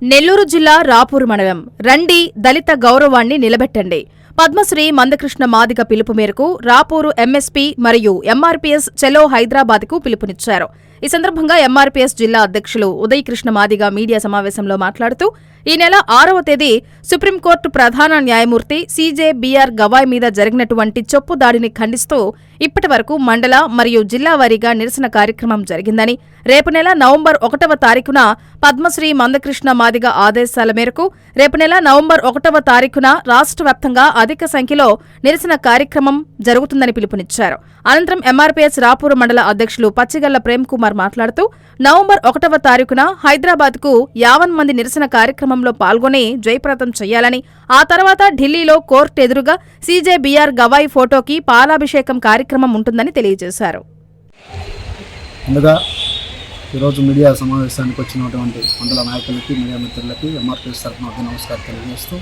నెల్లూరు జిల్లా రాపూరు మండలం రండి దళిత గౌరవాన్ని నిలబెట్టండి. పద్మశ్రీ మందకృష్ణ మాదిగ పిలుపు మేరకు రాపూరు ఎంఎస్పీ మరియు ఎంఆర్పీఎస్ చలో హైదరాబాద్కు పిలుపునిచ్చారు. ఈ సందర్భంగా ఎంఆర్పీఎస్ జిల్లా అధ్యక్షులు ఉదయ్ కృష్ణ మాదిగ మీడియా సమావేశంలో మాట్లాడుతూ ఈ నెల 6వ తేదీ సుప్రీంకోర్టు ప్రధాన న్యాయమూర్తి సీజే బీఆర్ గవాయ్ మీద జరిగినటువంటి చొప్పు దాడిని ఖండిస్తూ ఇప్పటి వరకు మండల మరియు జిల్లా వారీగా నిరసన కార్యక్రమం జరిగిందని, రేపు నెల నవంబర్ 1వ తారీఖున పద్మశ్రీ మందకృష్ణ మాదిగ ఆదేశాల మేరకు రేపు నెల నవంబర్ 1వ తారీఖున రాష్ట్ర వ్యాప్తంగా అధిక సంఖ్యలో నిరసన కార్యక్రమం జరుగుతుందని పిలుపునిచ్చారు. అనంతరం ఎంఆర్పీఎస్ రాపూరు మండల అధ్యక్షులు పచ్చిగల్ల ప్రేమ్ కుమార్ మాట్లాడుతూ నవంబర్ 1వ తారీఖున హైదరాబాద్కు 50 మంది నిరసన కార్యక్రమంలో పాల్గొని జయప్రదం చేయాలని, ఆ తర్వాత ఢిల్లీలో కోర్టు ఎదురుగా సీజే బీఆర్ గవాయ్ ఫోటోకి పాలాభిషేకం కార్యక్రమం ఉంటుందని తెలియజేశారు. ముందుగా ఈరోజు మీడియా సమావేశానికి వచ్చినటువంటి మండల నాయకులకి, మీడియా మిత్రులకి ఎంఆర్పీఎస్ తరఫున నమస్కారం తెలియజేస్తూ,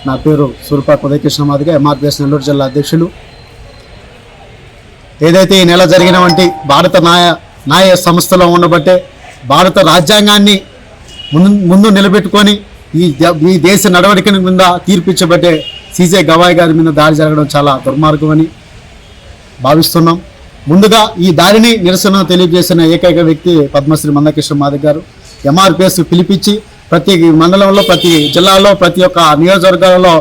నా పేరు సూర్పాక ఉదయ్ కృష్ణ మాదిగ, ఎంఆర్పీఎస్ నెల్లూరు జిల్లా అధ్యక్షులు. ఏదైతే ఈ నెల జరిగినటువంటి భారత న్యాయ సంస్థలో ఉండబట్టే భారత రాజ్యాంగాన్ని ముందు నిలబెట్టుకొని ఈ దేశ నడవడిక మీద తీర్పిచ్చబట్టే సీజే గవాయ్ గారి మీద దాడి జరగడం చాలా దుర్మార్గమని భావిస్తున్నాం. ముందుగా ఈ దాడిని నిరసన తెలియజేసిన ఏకైక వ్యక్తి పద్మశ్రీ మందకృష్ణ మాదిగ గారు. ఎంఆర్పీఎస్ పిలిపించి ప్రతి మండలంలో, ప్రతి జిల్లాలో, ప్రతి ఒక్క నియోజకవర్గాలలో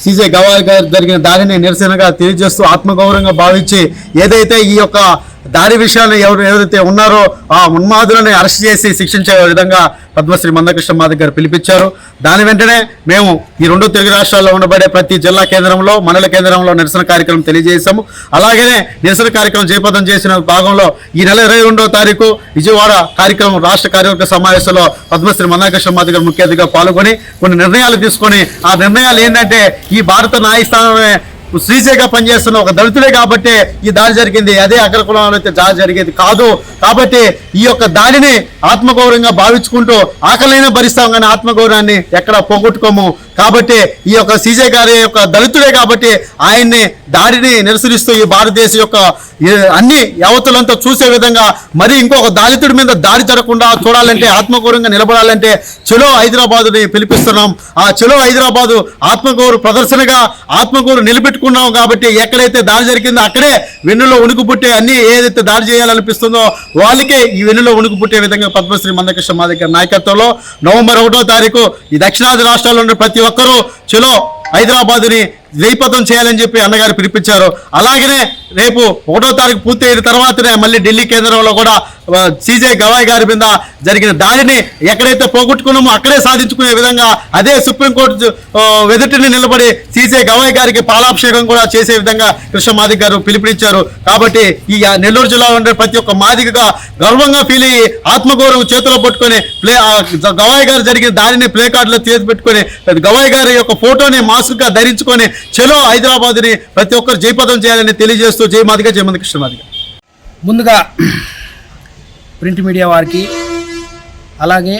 సీజే గవాయ్ గారు జరిగిన దాడిని నిరసనగా తెలియజేస్తూ ఆత్మగౌరవంగా భావించి ఏదైతే ఈ యొక్క దాడి విషయాన్ని ఎవరైతే ఉన్నారో ఆ ఉన్మాదులను అరెస్ట్ చేసి శిక్షించే విధంగా పద్మశ్రీ మందకృష్ణ మాదిగ గారు పిలిపించారు. దాని వెంటనే మేము ఈ 2 తెలుగు రాష్ట్రాల్లో ఉండబడే ప్రతి జిల్లా కేంద్రంలో, మండల కేంద్రంలో నిరసన కార్యక్రమం తెలియజేశాము. అలాగనే నిరసన కార్యక్రమం జయప్రదం చేసిన భాగంలో ఈ నెల 22వ తారీఖు విజయవాడ కార్యక్రమం రాష్ట్ర కార్యవర్గ సమావేశంలో పద్మశ్రీ మందకృష్ణ మాదిగ గారు ముఖ్య అతిథిగా పాల్గొని కొన్ని నిర్ణయాలు తీసుకొని, ఆ నిర్ణయాలు ఏంటంటే ఈ భారత న్యాయస్థానమే శ్రీసేగా పనిచేస్తున్న ఒక దళితుడే కాబట్టి ఈ దాడి జరిగింది, అదే అగ్రకులంలో అయితే దాడి జరిగేది కాదు. కాబట్టి ఈ యొక్క దాడిని ఆత్మగౌరవంగా భావించుకుంటూ ఆకలైనా భరిస్తాం కానీ ఆత్మగౌరవాన్ని ఎక్కడ పోగొట్టుకోము. కాబట్టి ఈ యొక్క సీజే గారి యొక్క దళితుడే కాబట్టి ఆయన్ని దాడిని నిరసనిస్తూ ఈ భారతదేశం యొక్క అన్ని యావతులంతా చూసే విధంగా మరి ఇంకొక దళితుడి మీద దాడి జరగకుండా చూడాలంటే, ఆత్మగౌరవంగా నిలబడాలంటే చలో హైదరాబాదుని పిలిపిస్తున్నాం. ఆ చలో హైదరాబాదు ఆత్మగౌరవ ప్రదర్శనగా ఆత్మగౌరవం నిలబెట్టుకున్నాం. కాబట్టి ఎక్కడైతే దాడి జరిగిందో అక్కడే వెన్నులో ఉణుకు పుట్టే అన్ని ఏదైతే దాడి చేయాలనిపిస్తుందో వాళ్ళకే ఈ వెన్నులో ఉణుకు పుట్టే విధంగా పద్మశ్రీ మందకృష్ణ మాదిగ గారి నాయకత్వంలో నవంబర్ 1వ తారీఖు ఈ దక్షిణాది రాష్ట్రాల్లో ఉన్న ప్రతి ఒక్కరూ చలో హైదరాబాదుని జయప్రదం చేయాలని చెప్పి అన్నగారు పిలిపించారు. అలాగనే రేపు 1వ తారీఖు పూర్తి అయిన తర్వాతనే మళ్ళీ ఢిల్లీ కేంద్రంలో కూడా సీజే గవాయ్ గారి మీద జరిగిన దాడిని ఎక్కడైతే పోగొట్టుకున్నామో అక్కడే సాధించుకునే విధంగా అదే సుప్రీంకోర్టు ఎదుటిని నిలబడి సీజే గవాయ్ గారికి పాలాభిషేకం కూడా చేసే విధంగా కృష్ణ మాదిగ గారు పిలుపునిచ్చారు. కాబట్టి ఈ నెల్లూరు జిల్లాలో ఉండే ప్రతి ఒక్క మాదిగగా గర్వంగా ఫీల్ అయ్యి ఆత్మగౌరవం చేతిలో పట్టుకొని గవాయ్ గారు జరిగిన దాడిని ప్లే కార్డులో చేసి పెట్టుకొని గవాయ్ గారి యొక్క ఫోటోని మాస్క్గా ధరించుకొని చలో హైదరాబాద్ని ప్రతి ఒక్కరు జయప్రదం చేయాలని తెలియజేస్తూ జై మాదిగ, జై మందకృష్ణ మాదిగ. ముందుగా ప్రింట్ మీడియా వారికి, అలాగే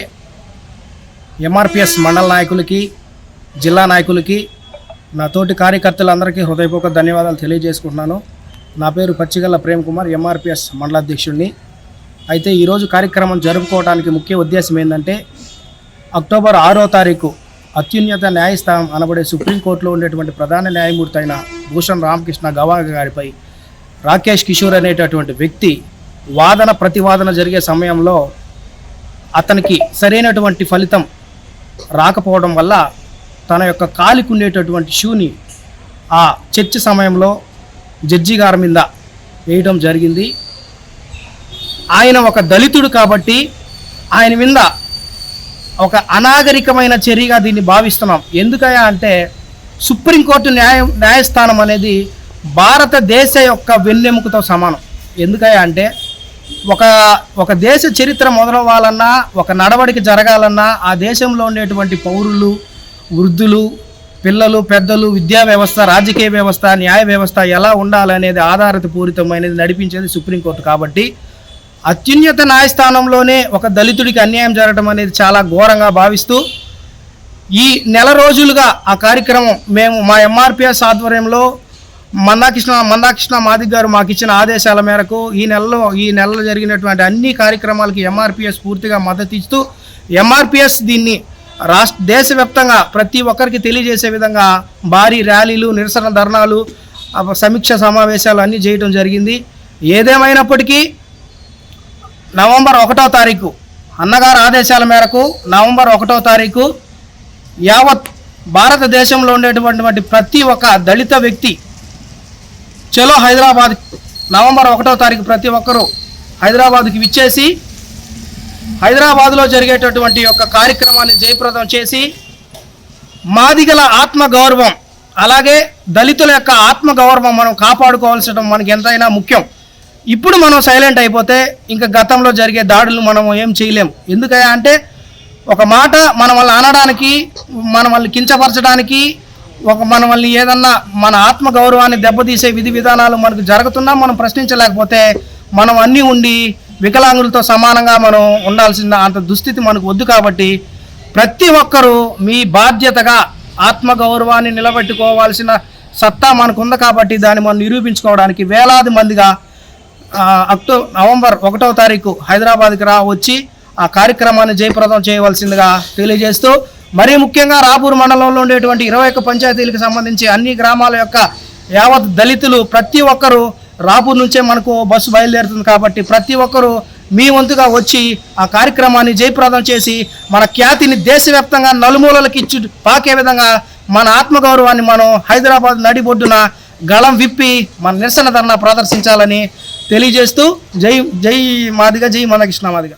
ఎంఆర్పీఎస్ మండల నాయకులకి, జిల్లా నాయకులకి, నా తోటి కార్యకర్తలందరికీ హృదయపూర్వక ధన్యవాదాలు తెలియజేసుకుంటున్నాను. నా పేరు పచ్చిగల్ల ప్రేమ్ కుమార్, ఎంఆర్పీఎస్ మండల అధ్యక్షుడిని. అయితే ఈరోజు కార్యక్రమం జరుపుకోవడానికి ముఖ్య ఉద్దేశం ఏంటంటే, అక్టోబర్ 6వ తారీఖు అత్యున్నత న్యాయస్థానం అనబడే సుప్రీంకోర్టులో ఉండేటువంటి ప్రధాన న్యాయమూర్తి అయిన భూషణ్ రామకృష్ణ గవాయ్ గారిపై రాకేష్ కిషోర్ అనేటటువంటి వ్యక్తి వాదన ప్రతివాదన జరిగే సమయంలో అతనికి సరైనటువంటి ఫలితం రాకపోవడం వల్ల తన యొక్క కాలికి ఉండేటటువంటి షూని ఆ చర్చ సమయంలో జడ్జి గారి మీద వేయడం జరిగింది. ఆయన ఒక దళితుడు కాబట్టి ఆయన మీద ఒక అనాగరికమైన చర్యగా దీన్ని భావిస్తున్నాం. ఎందుకయ్యా అంటే సుప్రీంకోర్టు న్యాయస్థానం అనేది భారతదేశ యొక్క వెన్నెముకతో సమానం. ఎందుకయ్యా అంటే ఒక దేశ చరిత్ర మొదలవ్వాలన్నా, ఒక నడవడిక జరగాలన్నా ఆ దేశంలో ఉండేటువంటి పౌరులు, వృద్ధులు, పిల్లలు, పెద్దలు, విద్యా వ్యవస్థ, రాజకీయ వ్యవస్థ, న్యాయ వ్యవస్థ ఎలా ఉండాలనేది ఆధారిత పూరితమైనది నడిపించేది సుప్రీంకోర్టు. కాబట్టి అత్యున్నత న్యాయస్థానంలోనే ఒక దళితుడికి అన్యాయం జరగడం అనేది చాలా ఘోరంగా భావిస్తూ ఈ నెల రోజులుగా ఆ కార్యక్రమం మేము మా ఎంఆర్పీఎస్ ఆధ్వర్యంలో మందాకృష్ణ మాదిగ గారు మాకు ఇచ్చిన ఆదేశాల మేరకు ఈ నెలలో జరిగినటువంటి అన్ని కార్యక్రమాలకి ఎంఆర్పీఎస్ పూర్తిగా మద్దతు ఇస్తూ ఎంఆర్పీఎస్ దీన్ని దేశవ్యాప్తంగా ప్రతి ఒక్కరికి తెలియజేసే విధంగా భారీ ర్యాలీలు, నిరసన ధర్నాలు, సమీక్ష సమావేశాలు అన్నీ చేయడం జరిగింది. ఏదేమైనప్పటికీ నవంబర్ 1వ తారీఖు అన్నగారి ఆదేశాల మేరకు నవంబర్ 1వ తారీఖు యావత్ భారతదేశంలో ఉండేటువంటి ప్రతి ఒక్క దళిత వ్యక్తి చలో హైదరాబాద్ నవంబర్ 1వ తారీఖు ప్రతి ఒక్కరూ హైదరాబాద్కి విచ్చేసి హైదరాబాద్లో జరిగేటటువంటి యొక్క కార్యక్రమాన్ని జయప్రదం చేసి మాదిగల ఆత్మగౌరవం అలాగే దళితుల యొక్క ఆత్మగౌరవం మనం కాపాడుకోవాల్సిన మనకి ఎంతైనా ముఖ్యం. ఇప్పుడు మనం సైలెంట్ అయిపోతే ఇంకా గతంలో జరిగే దాడులు మనం ఏం చేయలేం. ఎందుకయ్యా అంటే ఒక మాట మన వల్ల అనడానికి, మన వాళ్ళని కించపరచడానికి, మన వాళ్ళని ఏదన్నా మన ఆత్మగౌరవాన్ని దెబ్బతీసే విధి విధానాలు మనకు జరుగుతున్నా మనం ప్రశ్నించలేకపోతే మనం అన్నీ ఉండి వికలాంగులతో సమానంగా మనం ఉండాల్సిన అంత దుస్థితి మనకు వద్దు. కాబట్టి ప్రతి ఒక్కరూ మీ బాధ్యతగా ఆత్మగౌరవాన్ని నిలబెట్టుకోవాల్సిన సత్తా మనకు ఉంది. కాబట్టి దాన్ని మనం నిరూపించుకోవడానికి వేలాది మందిగా నవంబర్ 1వ తారీఖు హైదరాబాద్కి వచ్చి ఆ కార్యక్రమాన్ని జయప్రదం చేయవలసిందిగా తెలియజేస్తూ, మరీ ముఖ్యంగా రాపూర్ మండలంలో ఉండేటువంటి 21 పంచాయతీలకు సంబంధించి అన్ని గ్రామాల యొక్క యావత్ దళితులు ప్రతి ఒక్కరూ రాపూర్ నుంచే మనకు బస్సు బయలుదేరుతుంది. కాబట్టి ప్రతి ఒక్కరూ మీ వంతుగా వచ్చి ఆ కార్యక్రమాన్ని జయప్రదం చేసి మన ఖ్యాతిని దేశవ్యాప్తంగా నలుమూలలకి పాకే విధంగా మన ఆత్మగౌరవాన్ని మనం హైదరాబాద్ నడిబొడ్డున గళం విప్పి మన నిరసన ధర్నా ప్రదర్శించాలని తెలియజేస్తూ జై జై మాదిగ, జై మందకృష్ణ మాదిగ.